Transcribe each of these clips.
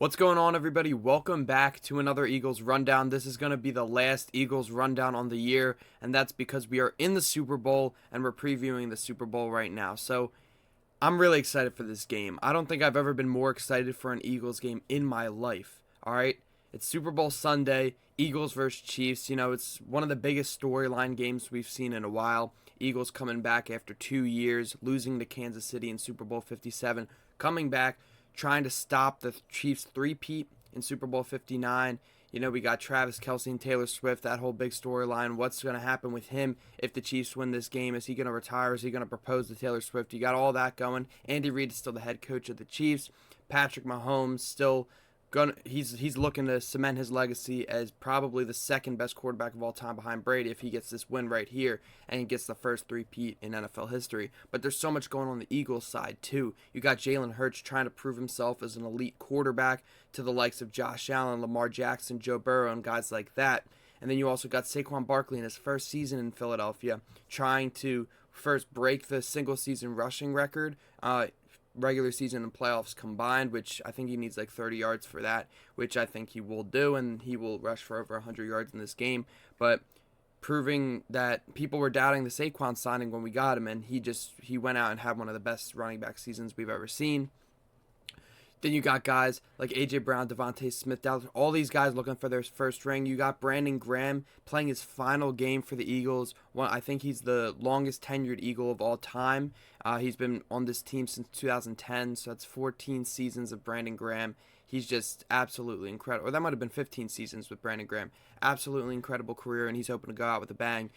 What's going on, everybody? Welcome back to another Eagles Rundown. This is going to be the last Eagles Rundown on the year, and that's because we are in the Super Bowl and we're previewing the Super Bowl right now. So I'm really excited for this game. I don't think I've ever been more excited for an Eagles game in my life. All right? It's Super Bowl Sunday, Eagles versus Chiefs. It's one of the biggest storyline games we've seen in a while. Eagles coming back after 2 years, losing to Kansas City in Super Bowl 57, coming back trying to stop the Chiefs three-peat in Super Bowl 59. We got Travis Kelce and Taylor Swift, that whole big storyline. What's going to happen with him if the Chiefs win this game? Is he going to retire? Is he going to propose to Taylor Swift? You got all that going. Andy Reid is still the head coach of the Chiefs. Patrick Mahomes still he's looking to cement his legacy as probably the second best quarterback of all time behind Brady if he gets this win right here and he gets the first three-peat in NFL history. But there's so much going on the Eagles side too. You got Jalen Hurts trying to prove himself as an elite quarterback to the likes of Josh Allen, Lamar Jackson, Joe Burrow, and guys like that. And then you also got Saquon Barkley in his first season in Philadelphia trying to first break the single season rushing record, regular season and playoffs combined, which I think he needs like 30 yards for that, which I think he will do, and he will rush for over 100 yards in this game. But proving that people were doubting the Saquon signing when we got him, and he went out and had one of the best running back seasons we've ever seen. Then you got guys like A.J. Brown, Devontae Smith, all these guys looking for their first ring. You got Brandon Graham playing his final game for the Eagles. I think he's the longest tenured Eagle of all time. He's been on this team since 2010, so that's 14 seasons of Brandon Graham. He's just absolutely incredible. Or that might have been 15 seasons with Brandon Graham. Absolutely incredible career, and he's hoping to go out with a bang.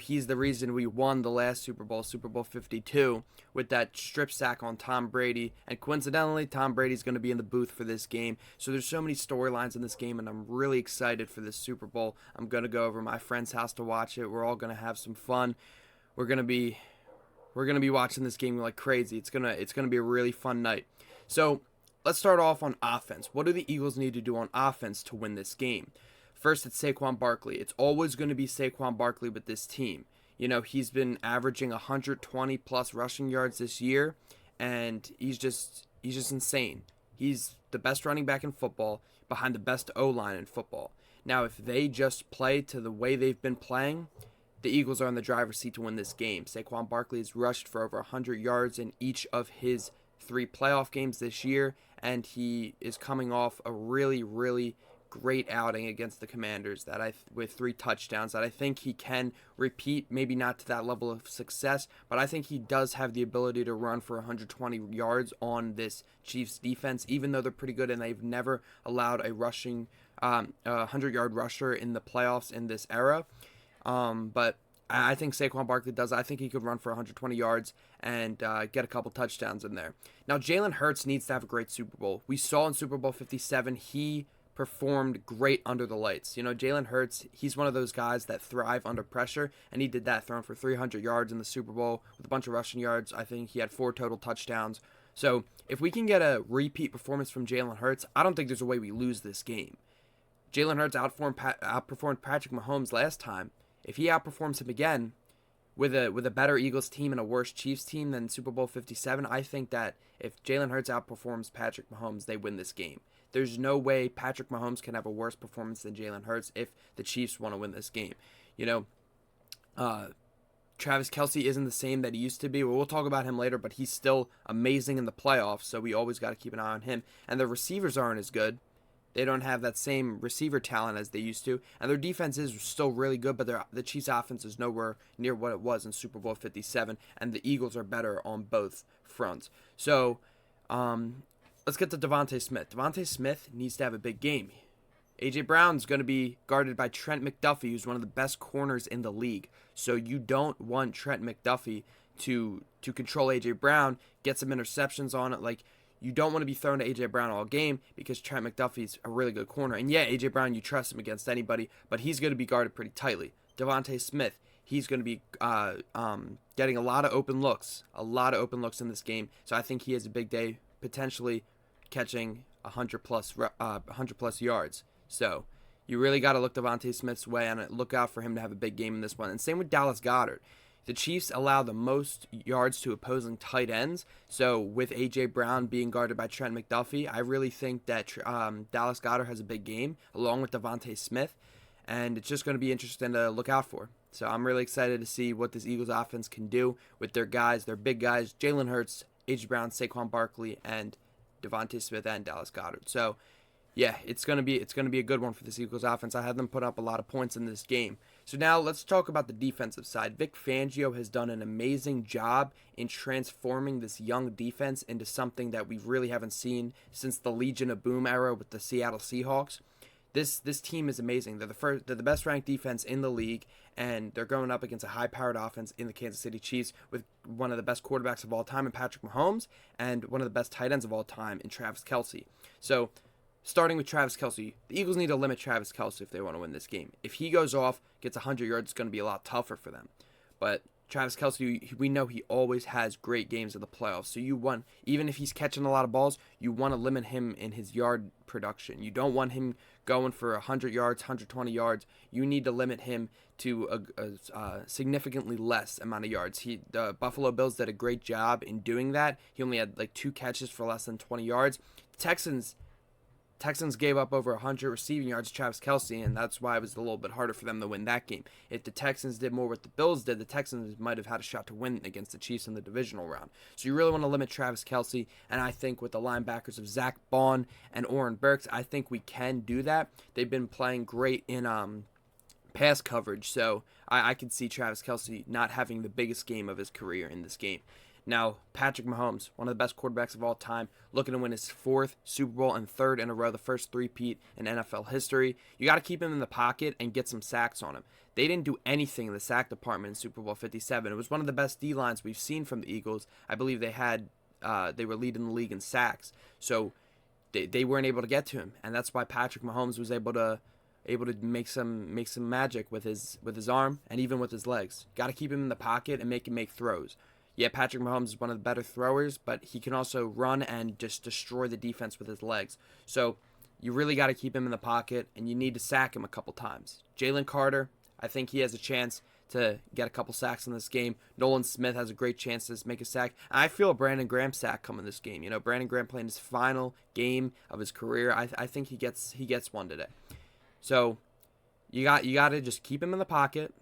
He's the reason we won the last Super Bowl, Super Bowl 52, with that strip sack on Tom Brady. And coincidentally, Tom Brady's going to be in the booth for this game. So there's so many storylines in this game, and I'm really excited for this Super Bowl. I'm going to go over to my friend's house to watch it. We're all going to have some fun. We're going to be watching this game like crazy. It's going to be a really fun night. So let's start off on offense. What do the Eagles need to do on offense to win this game? First, it's Saquon Barkley. It's always going to be Saquon Barkley with this team. He's been averaging 120 plus rushing yards this year, and he's just insane. He's the best running back in football, behind the best O-line in football. Now, if they just play to the way they've been playing, the Eagles are in the driver's seat to win this game. Saquon Barkley has rushed for over 100 yards in each of his 3 playoff games this year, and he is coming off a really, really great outing against the Commanders with 3 touchdowns that I think he can repeat, maybe not to that level of success, but I think he does have the ability to run for 120 yards on this Chiefs defense, even though they're pretty good and they've never allowed a rushing 100-yard rusher in the playoffs in this era. But I think Saquon Barkley does. I think he could run for 120 yards and get a couple touchdowns in there. Now, Jalen Hurts needs to have a great Super Bowl. We saw in Super Bowl 57, he performed great under the lights. Jalen Hurts, he's one of those guys that thrive under pressure, and he did that, throwing for 300 yards in the Super Bowl with a bunch of rushing yards. I think he had 4 total touchdowns. So if we can get a repeat performance from Jalen Hurts, I don't think there's a way we lose this game. Jalen Hurts outperformed Patrick Mahomes last time. If he outperforms him again with a better Eagles team and a worse Chiefs team than Super Bowl 57, I think that if Jalen Hurts outperforms Patrick Mahomes, they win this game. There's no way Patrick Mahomes can have a worse performance than Jalen Hurts if the Chiefs want to win this game. Travis Kelce isn't the same that he used to be. We'll talk about him later, but he's still amazing in the playoffs, so we always got to keep an eye on him. And the receivers aren't as good. They don't have that same receiver talent as they used to, and their defense is still really good, but the Chiefs' offense is nowhere near what it was in Super Bowl 57, and the Eagles are better on both fronts. So, let's get to Devontae Smith. Devontae Smith needs to have a big game. A.J. Brown's going to be guarded by Trent McDuffie, who's one of the best corners in the league. So you don't want Trent McDuffie to control A.J. Brown, get some interceptions on it. You don't want to be thrown to A.J. Brown all game because Trent McDuffie's a really good corner. And yeah, A.J. Brown, you trust him against anybody, but he's going to be guarded pretty tightly. Devontae Smith, he's going to be getting a lot of open looks in this game. So I think he has a big day, potentially catching 100 plus yards. So you really got to look Devontae Smith's way and look out for him to have a big game in this one. And same with Dallas Goedert. The Chiefs allow the most yards to opposing tight ends. So with A.J. Brown being guarded by Trent McDuffie, I really think that Dallas Goedert has a big game, along with Devontae Smith. And it's just going to be interesting to look out for. So I'm really excited to see what this Eagles offense can do with their guys, their big guys, Jalen Hurts, A.J. Brown, Saquon Barkley, and Devontae Smith and Dallas Goedert. So yeah, it's gonna be a good one for this Eagles offense. I had them put up a lot of points in this game. So now let's talk about the defensive side. Vic Fangio has done an amazing job in transforming this young defense into something that we really haven't seen since the Legion of Boom era with the Seattle Seahawks. This team is amazing. They're the best ranked defense in the league, and they're going up against a high-powered offense in the Kansas City Chiefs with one of the best quarterbacks of all time in Patrick Mahomes and one of the best tight ends of all time in Travis Kelce. So starting with Travis Kelce, the Eagles need to limit Travis Kelce if they want to win this game. If he goes off, gets 100 yards, it's going to be a lot tougher for them. But Travis Kelce, we know he always has great games in the playoffs. So even if he's catching a lot of balls, you want to limit him in his yard production. You don't want him going for 100 yards, 120 yards. You need to limit him to a significantly less amount of yards. The Buffalo Bills did a great job in doing that. He only had like 2 catches for less than 20 yards. The Texans gave up over 100 receiving yards to Travis Kelce, and that's why it was a little bit harder for them to win that game. If the Texans did more what the Bills did, the Texans might have had a shot to win against the Chiefs in the divisional round. So you really want to limit Travis Kelce, and I think with the linebackers of Zach Bond and Oren Burks, I think we can do that. They've been playing great in pass coverage, so I could see Travis Kelce not having the biggest game of his career in this game. Now, Patrick Mahomes, one of the best quarterbacks of all time, looking to win his 4th Super Bowl and 3rd in a row, the first three-peat in NFL history. You got to keep him in the pocket and get some sacks on him. They didn't do anything in the sack department in Super Bowl 57. It was one of the best D-lines we've seen from the Eagles. I believe they were leading the league in sacks. So they weren't able to get to him, and that's why Patrick Mahomes was able to make some magic with his arm and even with his legs. Got to keep him in the pocket and make him make throws. Yeah, Patrick Mahomes is one of the better throwers, but he can also run and just destroy the defense with his legs. So you really got to keep him in the pocket, and you need to sack him a couple times. Jalen Carter, I think he has a chance to get a couple sacks in this game. Nolan Smith has a great chance to make a sack. I feel a Brandon Graham sack coming this game. You know, Brandon Graham playing his final game of his career. I think he gets one today. So you got to just keep him in the pocket.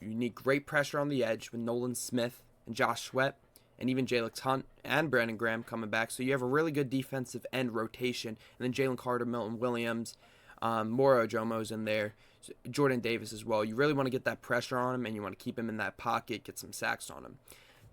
You need great pressure on the edge with Nolan Smith and Josh Sweat, and even Jalen Hunt and Brandon Graham coming back. So you have a really good defensive end rotation. And then Jalen Carter, Milton Williams, Moro Jomo's in there, Jordan Davis as well. You really want to get that pressure on him, and you want to keep him in that pocket, get some sacks on him.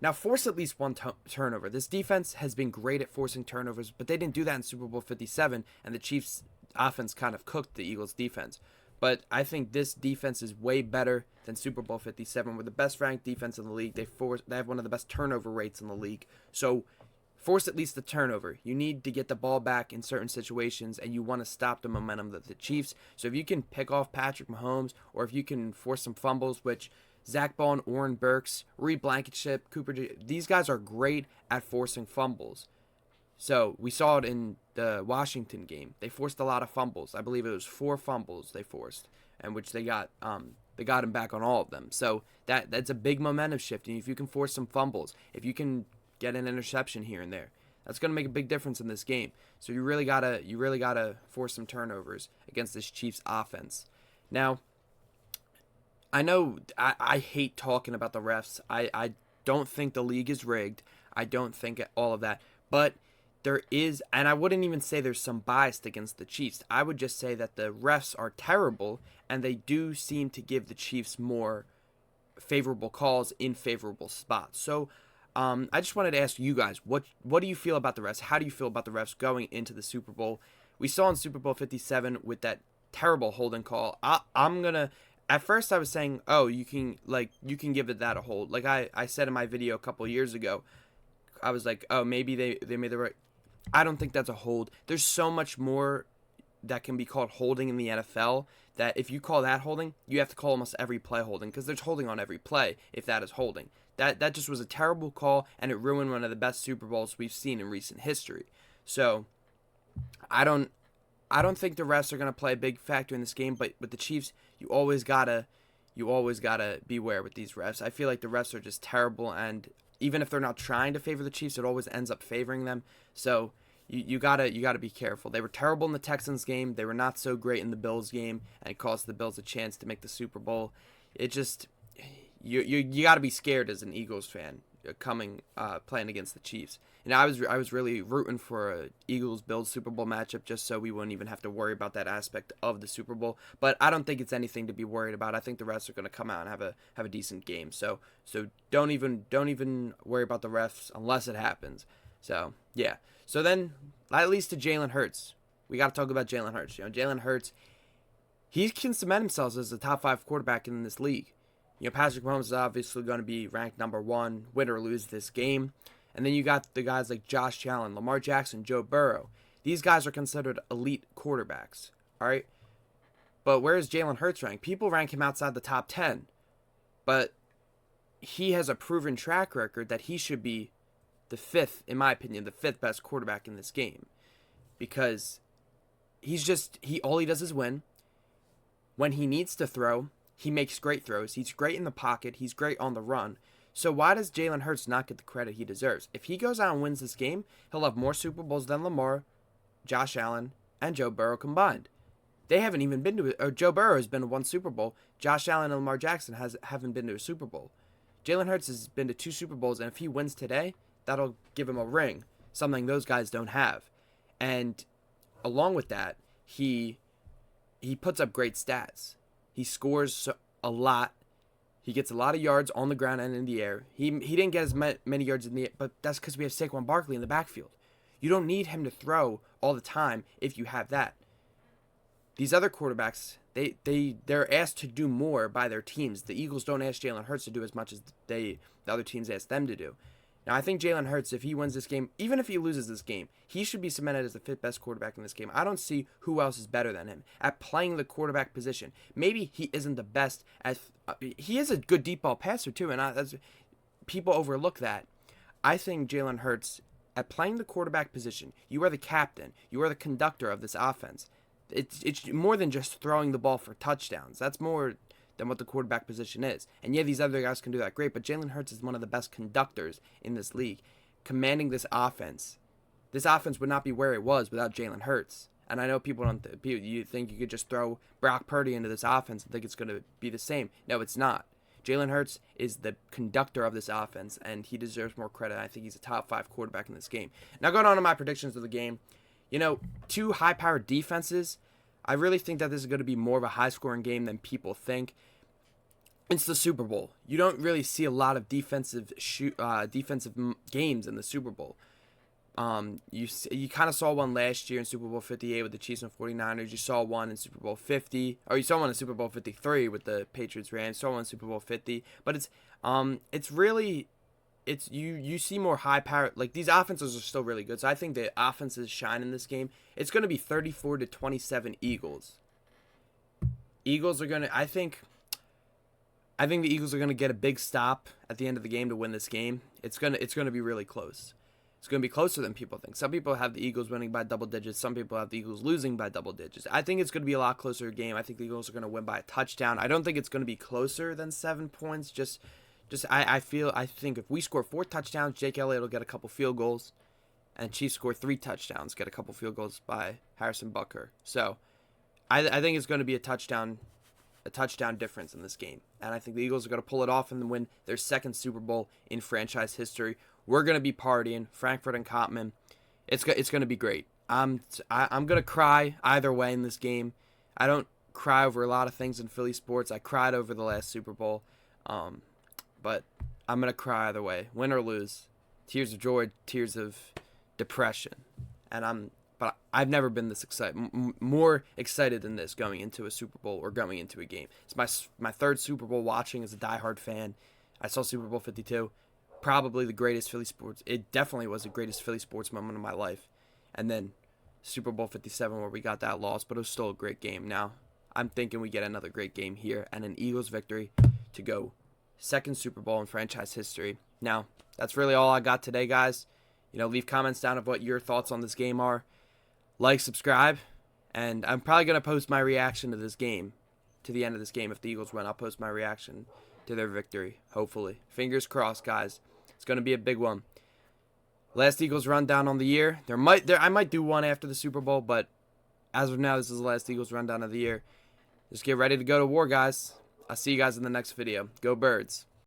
Now, force at least one turnover. This defense has been great at forcing turnovers, but they didn't do that in Super Bowl 57, and the Chiefs' offense kind of cooked the Eagles' defense. But I think this defense is way better than Super Bowl 57. We're the best ranked defense in the league. They have one of the best turnover rates in the league. So force at least the turnover. You need to get the ball back in certain situations, and you want to stop the momentum of the Chiefs. So if you can pick off Patrick Mahomes, or if you can force some fumbles, which Zach Bond, Oren Burks, Reed Blankenship, these guys are great at forcing fumbles. So we saw it in the Washington game. They forced a lot of fumbles. I believe it was 4 fumbles they forced, and which they got him back on all of them. So that's a big momentum shift. And if you can force some fumbles, if you can get an interception here and there, that's going to make a big difference in this game. So you really gotta force some turnovers against this Chiefs offense. Now, I know I hate talking about the refs. I don't think the league is rigged. I don't think all of that, but there is, and I wouldn't even say there's some bias against the Chiefs. I would just say that the refs are terrible, and they do seem to give the Chiefs more favorable calls in favorable spots. So I just wanted to ask you guys, what do you feel about the refs? How do you feel about the refs going into the Super Bowl? We saw in Super Bowl 57 with that terrible holding call. At first I was saying, oh, you can give it that a hold. Like I said in my video a couple years ago, I was like, oh, maybe they made the right. I don't think that's a hold. There's so much more that can be called holding in the NFL that if you call that holding, you have to call almost every play holding, because there's holding on every play if that is holding. That just was a terrible call, and it ruined one of the best Super Bowls we've seen in recent history. So I don't think the refs are going to play a big factor in this game, but with the Chiefs, you always gotta you always gotta beware with these refs. I feel like the refs are just terrible, and even if they're not trying to favor the Chiefs, it always ends up favoring them. So you gotta be careful. They were terrible in the Texans game. They were not so great in the Bills game, and it cost the Bills a chance to make the Super Bowl. It just you gotta be scared as an Eagles fan playing against the Chiefs. And I was really rooting for a Eagles Bills Super Bowl matchup just so we wouldn't even have to worry about that aspect of the Super Bowl. But I don't think it's anything to be worried about. I think the refs are going to come out and have a decent game. So don't even worry about the refs unless it happens. So yeah. So then at least to Jalen Hurts, we got to talk about Jalen Hurts. Jalen Hurts, he can cement himself as a top 5 quarterback in this league. Patrick Mahomes is obviously going to be ranked number 1, win or lose this game. And then you got the guys like Josh Allen, Lamar Jackson, Joe Burrow. These guys are considered elite quarterbacks, all right? But where is Jalen Hurts ranked? People rank him outside the top 10. But he has a proven track record that he should be the 5th, in my opinion, the 5th best quarterback in this game. Because all he does is win. When he needs to throw, he makes great throws. He's great in the pocket. He's great on the run. So why does Jalen Hurts not get the credit he deserves? If he goes out and wins this game, he'll have more Super Bowls than Lamar, Josh Allen, and Joe Burrow combined. They haven't even been to it. Or Joe Burrow has been to 1 Super Bowl. Josh Allen and Lamar Jackson haven't been to a Super Bowl. Jalen Hurts has been to 2 Super Bowls, and if he wins today, that'll give him a ring, something those guys don't have. And along with that, he puts up great stats. He scores a lot. He gets a lot of yards on the ground and in the air. He didn't get as many yards in the air, but that's because we have Saquon Barkley in the backfield. You don't need him to throw all the time if you have that. These other quarterbacks, they're asked to do more by their teams. The Eagles don't ask Jalen Hurts to do as much as the other teams ask them to do. Now, I think Jalen Hurts, if he wins this game, even if he loses this game, he should be cemented as the 5th best quarterback in this game. I don't see who else is better than him at playing the quarterback position. Maybe he isn't the best at. He is a good deep ball passer too, and people overlook that. I think Jalen Hurts at playing the quarterback position. You are the captain. You are the conductor of this offense. It's more than just throwing the ball for touchdowns. That's more than what the quarterback position is. And yeah, these other guys can do that great, but Jalen Hurts is one of the best conductors in this league, commanding this offense. This offense would not be where it was without Jalen Hurts. And I know people you think you could just throw Brock Purdy into this offense and think it's going to be the same. No, it's not. Jalen Hurts is the conductor of this offense, and he deserves more credit. I think he's a top 5 quarterback in this game. Now, going on to my predictions of the game. 2 high-powered defenses. I really think that this is going to be more of a high-scoring game than people think. It's the Super Bowl. You don't really see a lot of defensive games in the Super Bowl. You kind of saw one last year in Super Bowl 58 with the Chiefs and 49ers. You saw one in Super Bowl 50, or you saw one in Super Bowl 53 with the Patriots Rams. You saw one in Super Bowl 50, but you see more high power. Like, these offenses are still really good. So I think the offenses shine in this game. It's going to be 34-27 Eagles. Eagles are going to, I think the Eagles are going to get a big stop at the end of the game to win this game. It's going to be really close. It's going to be closer than people think. Some people have the Eagles winning by double digits. Some people have the Eagles losing by double digits. I think it's going to be a lot closer game. I think the Eagles are going to win by a touchdown. I don't think it's going to be closer than 7 points. I think if we score 4 touchdowns, Jake Elliott will get a couple field goals, and Chiefs score 3 touchdowns, get a couple field goals by Harrison Butker. So I think it's going to be a touchdown difference in this game. And I think the Eagles are going to pull it off and win their 2nd Super Bowl in franchise history. We're going to be partying, Frankfurt and Kottman. It's going to be great. I'm going to cry either way in this game. I don't cry over a lot of things in Philly sports. I cried over the last Super Bowl. But I'm going to cry either way, win or lose. Tears of joy, tears of depression. But I've never been this excited, more excited than this going into a Super Bowl or going into a game. It's my 3rd Super Bowl watching as a diehard fan. I saw Super Bowl 52, probably the greatest Philly sports. It definitely was the greatest Philly sports moment of my life. And then Super Bowl 57 where we got that loss, but it was still a great game. Now I'm thinking we get another great game here and an Eagles victory to go 2nd Super Bowl in franchise history. Now, that's really all I got today, guys. Leave comments down of what your thoughts on this game are. Like, subscribe, and I'm probably going to post my reaction to this game to the end of this game. If the Eagles win, I'll post my reaction to their victory, hopefully. Fingers crossed, guys. It's going to be a big one. Last Eagles rundown on the year. I might do one after the Super Bowl, but as of now, this is the last Eagles rundown of the year. Just get ready to go to war, guys. I'll see you guys in the next video. Go Birds.